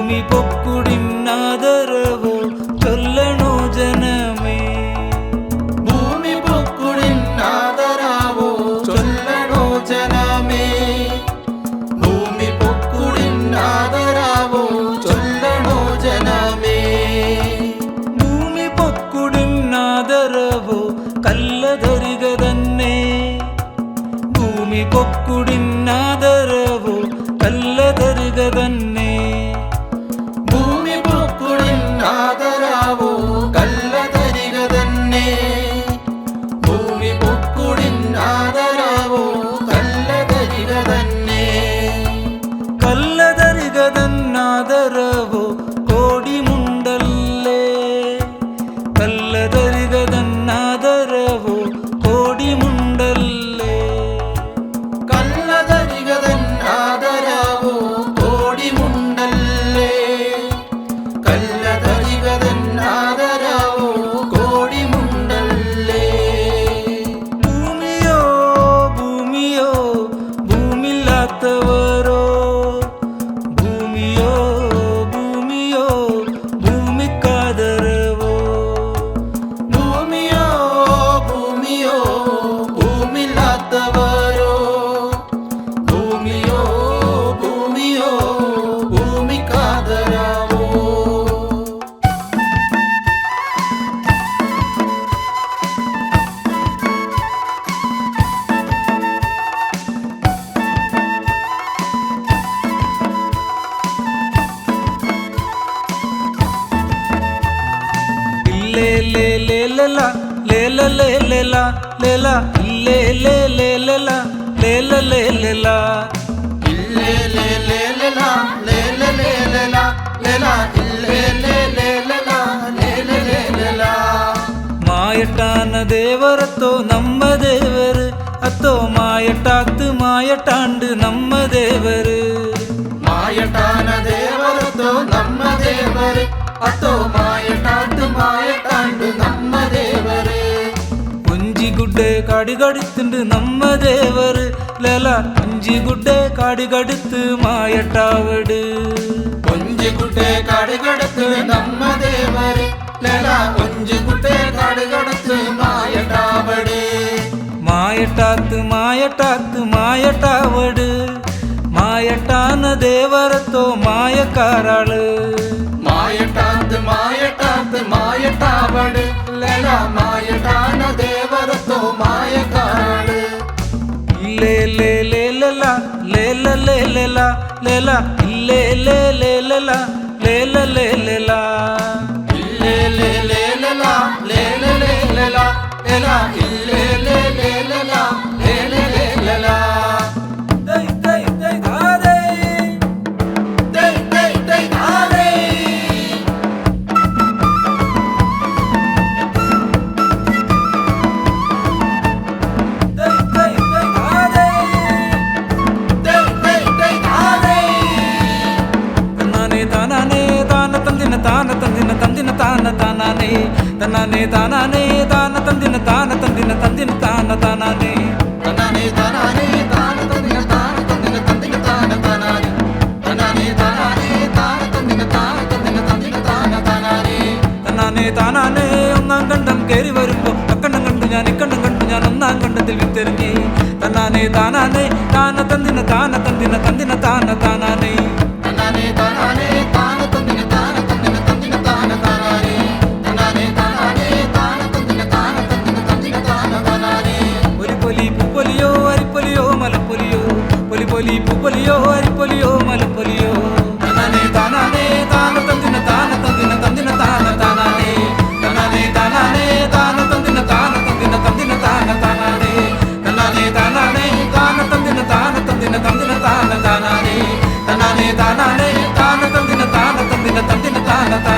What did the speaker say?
భూమి పొక్కుడిన్నాదరవో చొల్లనో జనమే భూమి పొక్కుడిన్నాదరవో చొల్లనో జనమే భూమి పొక్కుడిన్నాదరవో చొల్లనో జనమే భూమి పొక్కుడిన్నాదరవో కల్లదరిగదన్నే ಭೂಮಿ ಪೊಕ್ಕುಡಿನ್ನಾದರವೋ ಕಲ್ಲದರಿಗದನ್ನೇ ಭೂಮಿ ಪೊಕ್ಕುಡಿನ್ನಾದರವೋ ಕಲ್ಲದರಿಗದನ್ನೇ ಭೂಮಿ ಪೊಕ್ಕುಡಿನ್ನಾದರವೋ ಕಲ್ಲದರಿಗದನ್ನೇ ಕಲ್ಲದರಿಗದನ್ನಾದರವೋ ಕೋಡಿ ಮುಂಡಲ್ಲೇ ಕಲ್ಲದರಿಗದನ್ನಾದರವೋ ಕೋಡಿ ಮುಂಡಲ್ಲೇ ಕಲ್ಲದರಿಗದನ್ನಾದರವೋ ಕೋಡಿ ಮುಂಡಲ್ಲೇ ಕಲ್ಲದರಿಗದನ್ನಾದರವೋ ಕೋಡಿ ಮುಂಡಲ್ಲೇ ಭೂಮಿಯೋ ಭೂಮಿಯೋ ಭೂಮಿಲ್ಲಾತವರೋ ಭೂಮಿಯೋ ಭೂಮಿಯೋ ಭೂಮಿಕ್ಕಾದರವೋ ಭೂಮಿಯೋ ಭೂಮಿಯೋ ಭೂಮಿಲ್ಲಾದವರೋ ಭೂಮಿಯೋ ಭೂಮಿಯೋ ಭೂಮಿಕಾದರವೋ ಇಲ್ಲೇ ಲೇ ಲೇ ಲೆಲ ಲೇಲ ಲೇ ಲೆಲ ಲೇಲ ಇಲ್ಲೇ ಲೇ ಲೇ ಲೆಲ ಲೇಲ ಲೇ ಲೆಲ ಇಲ್ಲೇ ಲೇ ಲೇ ಲೆಲ ಲೇಲ ಲೇ ಲೆಲ ಲೆಲ ಇಲ್ಲೇ ಲೇ ಲೇ ಲೆಲ ಲೇಲ ಲೇ ಲೆಲ மாயட்டான தேவரத்தோ நம்ம தேவரு அத்தோ மாயட்டாத்து மாயட்டாண்டு நம்ம தேவரு ಮಾಯಟಾನ ದೇವರತೋ ನಮ್ಮ ದೇವರು ಅತೋ ಮಾಯಟಾಂಡು ಮಾಯಟಾಂಡು ನಮ್ಮ ದೇವರು ಒಂಜಿ ಗುಡ್ಡೆ ಕಾಡಿಗಡಿತ್ತುಂಡು ನಮ್ಮ ದೇವರು ಲೇಲ ಒಂಜಿ ಗುಡ್ಡೆ ಕಾಡಿಗಡಿತ್ತು ಮಾಯಟಾವಡು ಒಂಜಿ ಗುಡ್ಡೆ ಕಾಡಿಗಡತು ನಮ್ಮ ದೇವರು ಲೆಲ ಒಂಜಿ ಗುಡ್ಡೆ ಕಾಡಿಗಡತು ಮಾಯಟಾವಡು மாயட்டாத்து மாயட்டாத்து மாயட்டாவடு மாயட்டான தேவரத்தோ மாயக்காராளு ಮಾಯಟಾಂದು ಮಾಯಟಾಂದು ಮಾಯಟಾವಡು ಲೆಲ ಮಾಯಟಾನ ದೇವರತೋ ಮಾಯಕಾಳು ಇಲ್ಲೇ ಲೇ ಲೇ ಲೆಲ ಲೇಲ ಲೇ ಲೆಲ ಲೇಲ ಇಲ್ಲೇ ಲೇ ಲೇ ಲೆಲ ಲೇಲ ಲೇ ಲೆಲ ಇಲ್ಲೇ ಲೇ ಲೇ ಲೆಲ ಲೇಲ ಲೇ ಲೆಲ ಲೆಲ ಇಲ್ಲೇ ಲೇ ಲೇ ಲೆಲ ಲೇಲ ಲೇ ಲೆಲ ದೈ ದೈ ದೈ ಧಾರೇ ದೈ ದೈ ದೈ ಧಾರೆ ದೈ ದೈ ದೈ ಧಾರೇ ದೈ ದೈ ದೈ ಧಾರೆ ತನ್ನಾನೆ ತಾನಾನೆ ತಾನ ತಂದಿನ ತಾನ ತಂದಿನ ತಂದಿನ ತಾನ ತಾನಾನೆ ತನ್ನಾನೆ ತಾನಾನೆ ತಾನ ತಂದಿನ ತಾನ ತಂದಿನ ತಂದಿನ ತಾನ ತಾನಾನೆ ತನನೆ ತನನೆ ತಾನ ತಂದಿನ ತಾನ ತಂದಿನ ತಂದಿನ ತಾನ ತನನೆ ತನನೆ ತನನೆ ತಾನ ತಂದಿನ ತಾನ ತಂದಿನ ತಂದಿನ ತಾನ ತನನೆ തന്നാനെ താനാനെ ഒന്നാം കണ്ടം കയറി വരുമ്പോ അക്കണ്ണം കണ്ടു ഞാൻ ഇക്കണ്ണം കണ്ടു ഞാൻ ഒന്നാം കണ്ടത്തിൽ വിത്തെറിഞ്ഞ് തന്നാനെ താനാനെ താന തന്തിന താന തന്തിന തന്തിന താന താനാനെ തനനെ തനനെ താന ತಂದಿನ ತಾನ ತಂದಿನ ತಂದಿನ ತಾನ ತನನೆ തനനെ തനനെ താന ತಂದಿನ ತಾന ತಂದಿನ ತಂದಿನ ತಾನ ತನನೆ പൊലി പൊലി പൂപ്പൊലിയോ അരിപ്പൊലിയോ മലപ്പൊലിയോ പൊലി പൊലി പൂപ്പൊലിയോ അരിപ്പൊലിയോ മലപ്പൊലിയോ തന്നാനെ താനാനെ താന തന്തിന താന തന്തിന തന്തിന താന താനാനെ തന്നാനെ താനാനെ താന തന്തിന താന തന്തിന തന്തിന താന താനാനെ തന്നാനെ താനാനെ താന തന്തിന താന തന്തിന തന്തിന താന താനാനെ തന്നാനെ താനാനെ താന തന്തിന താന തന്തിന തന്തിന താന താന